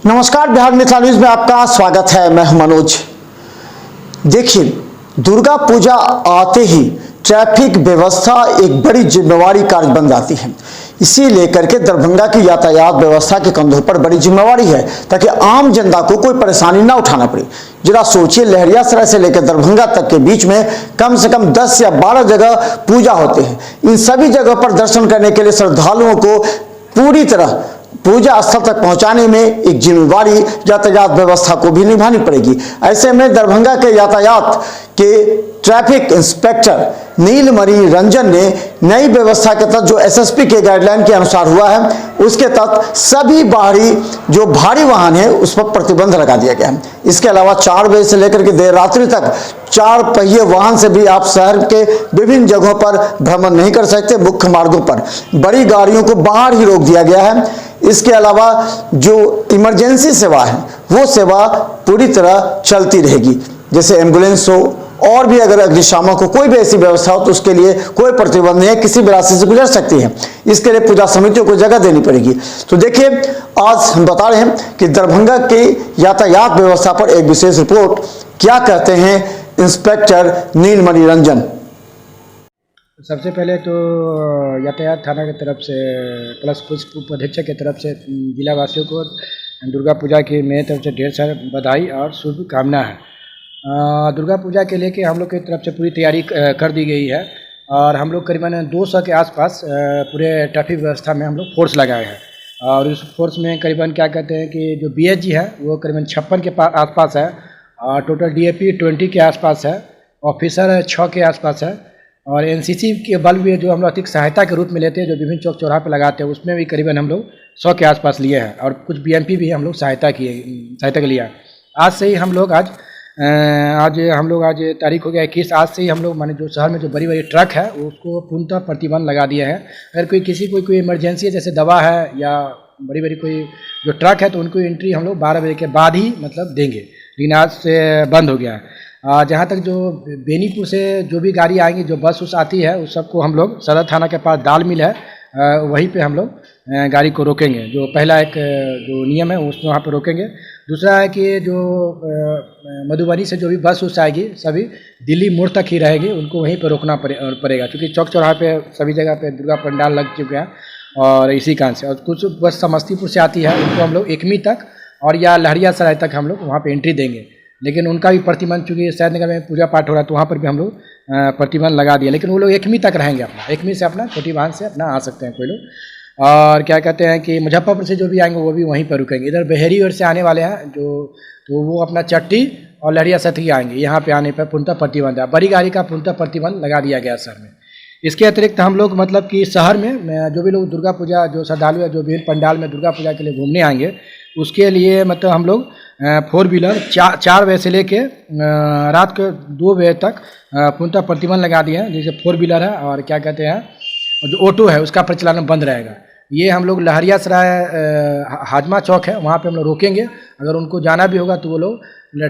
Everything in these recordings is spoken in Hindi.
नमस्कार, बिहार मिथिला न्यूज में आपका स्वागत है। मैं हूं मनोज। देखिए, दुर्गा पूजा आते ही ट्रैफिक व्यवस्था एक बड़ी जिम्मेवारी कार्य बन जाती है। इसी लेकर के दरभंगा की यातायात व्यवस्था के कंधों पर बड़ी जिम्मेवारी है ताकि आम जनता को कोई परेशानी ना उठाना पड़े। जरा सोचिए, लहरियासराय से लेकर दरभंगा तक के बीच में कम से कम 10 या 12 जगह पूजा होते हैं। इन सभी जगह पर दर्शन करने के लिए श्रद्धालुओं को पूरी तरह पूजा स्थल तक पहुंचाने में एक जिम्मेवारी यातायात व्यवस्था को भी निभानी पड़ेगी। ऐसे में दरभंगा के यातायात के ट्रैफिक इंस्पेक्टर नीलमणि रंजन ने नई व्यवस्था के तहत जो एसएसपी के गाइडलाइन के अनुसार हुआ है, उसके तहत सभी बाहरी जो भारी वाहन है उस पर प्रतिबंध लगा दिया गया है। इसके अलावा 4 बजे से लेकर के देर रात्रि तक 4 पहिए वाहन से भी आप शहर के विभिन्न जगहों पर भ्रमण नहीं कर सकते। मुख्य मार्गों पर बड़ी गाड़ियों को बाहर ही रोक दिया गया है। इसके अलावा जो इमरजेंसी सेवा है वो सेवा पूरी तरह चलती रहेगी, जैसे एम्बुलेंस हो और भी अगर अग्निशामक हो, कोई भी ऐसी व्यवस्था हो तो उसके लिए कोई प्रतिबंध नहीं है, किसी भी रास्ते से गुजर सकती है। इसके लिए पूजा समितियों को जगह देनी पड़ेगी। तो देखिए, आज हम बता रहे हैं कि दरभंगा की यातायात व्यवस्था पर एक विशेष रिपोर्ट। क्या कहते हैं इंस्पेक्टर नीलमणि रंजन। सबसे पहले तो यातायात थाना की तरफ से प्लस पुलिस उप अधीक्षक की तरफ से जिला वासियों को दुर्गा पूजा की मेरी तरफ से ढेर सारी बधाई और शुभकामना है। दुर्गा पूजा के लेके हम लोग की तरफ से पूरी तैयारी कर दी गई है और हम लोग करीबन 200 के आसपास पूरे ट्रैफिक व्यवस्था में हम लोग फोर्स लगाए हैं। और इस फोर्स में करीबन क्या कहते हैं कि जो बीएसजी है वो करीबन 56 के आसपास है और टोटल डीएपी 20 के आसपास है, ऑफिसर 6 के आसपास है और एनसीसी के बल भी जो हम लोग अधिक सहायता के रूप में लेते हैं, जो विभिन्न चौक चौराहे पर लगाते हैं, उसमें भी करीबन हम लोग 100 के आसपास लिए हैं और कुछ बीएमपी भी हम लोग सहायता के लिए। आज से ही हम लोग आज तारीख हो गया 21। आज से ही हम लोग माने जो शहर में जो बड़ी बड़ी ट्रक है उसको पूर्णतः प्रतिबंध लगा दिए हैं। अगर कोई इमरजेंसी है, जैसे दवा है या बड़ी बड़ी कोई जो ट्रक है, तो उनको एंट्री हम लोग 12 बजे के बाद ही मतलब देंगे, लेकिन आज से बंद हो गया है। जहाँ तक जो बेनीपुर से जो भी गाड़ी आएंगी, जो बस उस आती है, उस सबको हम लोग सदर थाना के पास दाल मिल है, वहीं पे हम लोग गाड़ी को रोकेंगे। जो पहला एक जो नियम है उसमें वहाँ पे रोकेंगे। दूसरा है कि जो मधुबनी से जो भी बस उस आएगी सभी दिल्ली मोड़ तक ही रहेगी, उनको वहीं पर रोकना पड़ेगा, क्योंकि चौक चौराहे पे सभी जगह पे दुर्गा पंडाल लग चुके हैं और इसी कारण से। और कुछ बस समस्तीपुर से आती है, उनको हम लोग एकमी तक और या लहरियासराय तक हम लोग वहाँ पर एंट्री देंगे, लेकिन उनका भी प्रतिबंध, चूँकि सैदनगर में पूजा पाठ हो रहा है तो वहाँ पर भी हम लोग प्रतिबंध लगा दिया, लेकिन वो लोग एकमी तक रहेंगे। अपना एकमी से अपना छोटी वाहन से अपना आ सकते हैं कोई लोग। और क्या कहते हैं कि मुजफ्फरपुर से जो भी आएंगे वो भी वहीं पर रुकेंगे। इधर बहेरी ओर से आने वाले हैं तो वो अपना चट्टी और लहरियासराय आएंगे, यहाँ पे आने पर पूर्णतः प्रतिबंध है। बड़ी गाड़ी का पूर्णतः प्रतिबंध लगा दिया गया शहर में। इसके अतिरिक्त हम लोग मतलब कि शहर में जो भी लोग दुर्गा पूजा, जो श्रद्धालु है जो विभिन्न पंडाल में दुर्गा पूजा के लिए घूमने आएंगे, उसके लिए मतलब हम लोग 4 व्हीलर 4 बजे से लेके रात के 2 बजे तक पूर्णतः प्रतिबंध लगा दिए हैं। जैसे 4 व्हीलर है और क्या कहते हैं जो ऑटो है उसका प्रचलन बंद रहेगा। ये हम लोग लहरियासराय हाजमा चौक है, वहाँ पे हम लोग रोकेंगे। अगर उनको जाना भी होगा तो वो लोग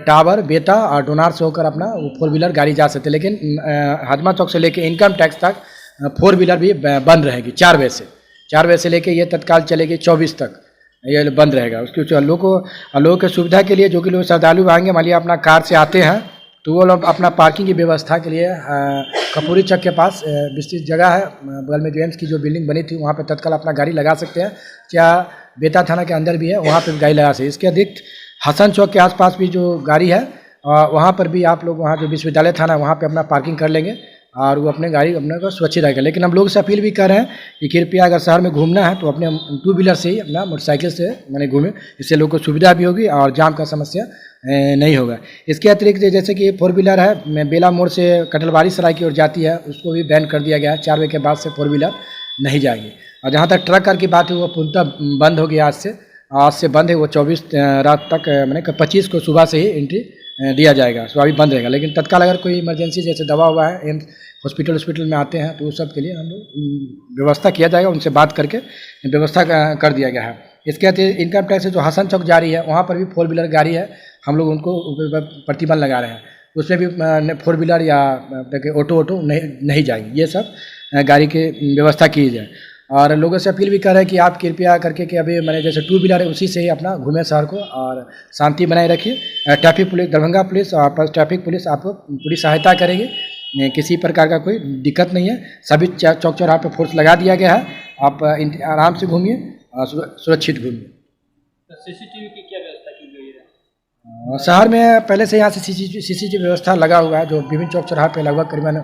टावर, बेता और डोनार से होकर अपना 4 व्हीलर गाड़ी जा सकते हैं, लेकिन हाजमा चौक से लेके इनकम टैक्स तक 4 व्हीलर भी बंद रहेगी। 4 बजे से लेके ये तत्काल चलेगी 24 तक ये बंद रहेगा। उसके लोगों के सुविधा के लिए जो कि लोग श्रद्धालु आएंगे, मान लिया अपना कार से आते हैं, तो वो लोग अपना पार्किंग की व्यवस्था के लिए कपूरी चौक के पास विस्तृत जगह है, बगल में जो एम्स की जो बिल्डिंग बनी थी वहाँ पे तत्काल अपना गाड़ी लगा सकते हैं। क्या बेता थाना के अंदर भी है, वहाँ पे गाड़ी लगा सकते हैं। इसके अधिक हसन चौक के आसपास भी जो गाड़ी है वहाँ पर भी आप लोग, वहाँ जो विश्वविद्यालय थाना वहाँ पर अपना पार्किंग कर लेंगे और वो अपने गाड़ी अपने को सुरक्षित रहेगा। लेकिन हम लोग से अपील भी कर रहे हैं कि कृपया अगर शहर में घूमना है तो अपने 2 व्हीलर से ही, अपना मोटरसाइकिल से मैंने घूमें, इससे लोगों को सुविधा भी होगी और जाम का समस्या नहीं होगा। इसके अतिरिक्त जैसे कि 4 व्हीलर है, बेला मोड़ से कटलवाड़ी सराय की ओर जाती है, उसको भी बैन कर दिया गया है। 4 बजे के बाद से 4 व्हीलर नहीं जाएगी। और जहाँ तक ट्रक कार की बात है वो पूर्णतः बंद हो गया। आज से बंद है वो। 24 रात तक मैंने 25 को सुबह से ही एंट्री दिया जाएगा, सो अभी बंद रहेगा। लेकिन तत्काल अगर कोई इमरजेंसी जैसे दवा हुआ है, एम्स हॉस्पिटल में आते हैं, तो उस सब के लिए हम लोग व्यवस्था किया जाएगा, उनसे बात करके व्यवस्था कर दिया गया है। इसके अतिरिक्त इनकम टैक्स से जो हसन चौक जा रही है वहाँ पर भी 4 व्हीलर गाड़ी है, हम लोग उनको प्रतिबंध लगा रहे हैं। उसमें भी 4 व्हीलर या ऑटो नहीं जाएगी। ये सब गाड़ी की व्यवस्था की जाए। और लोगों से अपील भी कर रहे हैं कि आप कृपया करके कि अभी मैंने जैसे टू व्हीलर है उसी से ही अपना घूमें शहर को और शांति बनाए रखिए। ट्रैफिक पुलिस, दरभंगा पुलिस और ट्रैफिक पुलिस आपको पूरी सहायता करेगी, किसी प्रकार का कोई दिक्कत नहीं है। सभी चौक चौराहा पे फोर्स लगा दिया गया है, आप आराम से घूमिए और सुरक्षित घूमिए। तो सीसीटीवी की क्या व्यवस्था की गई है? शहर में पहले से यहाँ से सीसीटीवी व्यवस्था लगा हुआ है, जो विभिन्न चौक चौराहा पे लगभग करीबन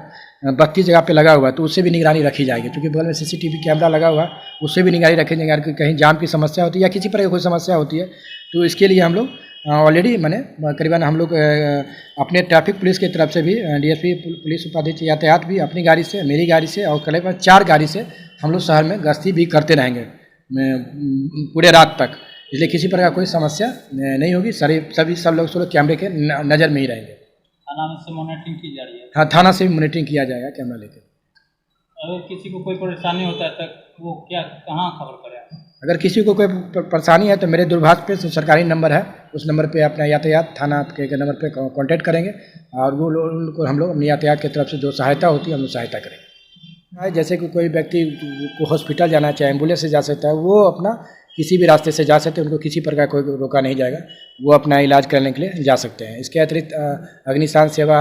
32 जगह पे लगा हुआ है, तो उससे भी निगरानी रखी जाएगी। क्योंकि बगल में सीसीटीवी कैमरा लगा हुआ है, उससे भी निगरानी रखी जाएगी। अगर कहीं जाम की समस्या होती है या किसी प्रकार की कोई समस्या होती है तो इसके लिए हम लोग ऑलरेडी मैंने करीबन हम लोग अपने ट्रैफिक पुलिस की तरफ से भी डीएसपी पुलिस उपाधीक्षक यातायात भी अपनी गाड़ी से, मेरी गाड़ी से और करीबन 4 गाड़ी से हम लोग शहर में गश्ती भी करते रहेंगे पूरे रात तक। इसलिए किसी प्रकार कोई समस्या नहीं होगी। सब लोग कैमरे के नज़र में ही रहेंगे। थाना में से मॉनिटरिंग की जा रही है? हाँ, थाना से भी मॉनिटरिंग किया जाएगा कैमरा लेकर। अगर किसी को कोई परेशानी होता है तो वो क्या कहाँ खबर करे? अगर किसी को कोई परेशानी है तो मेरे दूरभाष पे सरकारी नंबर है, उस नंबर पे अपना यातायात थाना के नंबर पे कांटेक्ट करेंगे और वो उनको हम लोग अपनी यातायात की तरफ से जो सहायता होती है हम लोग सहायता करेंगे। जैसे कि कोई व्यक्ति को हॉस्पिटल जाना चाहे, एम्बुलेंस से जा सकता है, वो अपना किसी भी रास्ते से जा सकते हैं, उनको किसी प्रकार कोई रोका नहीं जाएगा, वो अपना इलाज करने के लिए जा सकते हैं। इसके अतिरिक्त अग्निशामक सेवा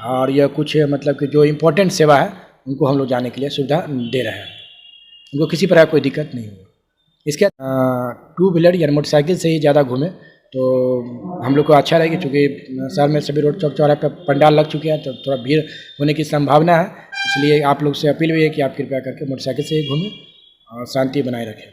और यह कुछ मतलब कि जो इम्पोर्टेंट सेवा है उनको हम लोग जाने के लिए सुविधा दे रहे हैं, उनको किसी प्रकार कोई दिक्कत नहीं होगी। इसके टू व्हीलर या मोटरसाइकिल से ही ज़्यादा घूमें तो हम लोग को अच्छा रहेगा, क्योंकि शहर में सभी रोड चौक चौराहे पर पंडाल लग चुके हैं तो थोड़ा भीड़ होने की संभावना है। इसलिए आप लोग से अपील भी है कि आप कृपया करके मोटरसाइकिल से ही घूमें और शांति बनाए रखें।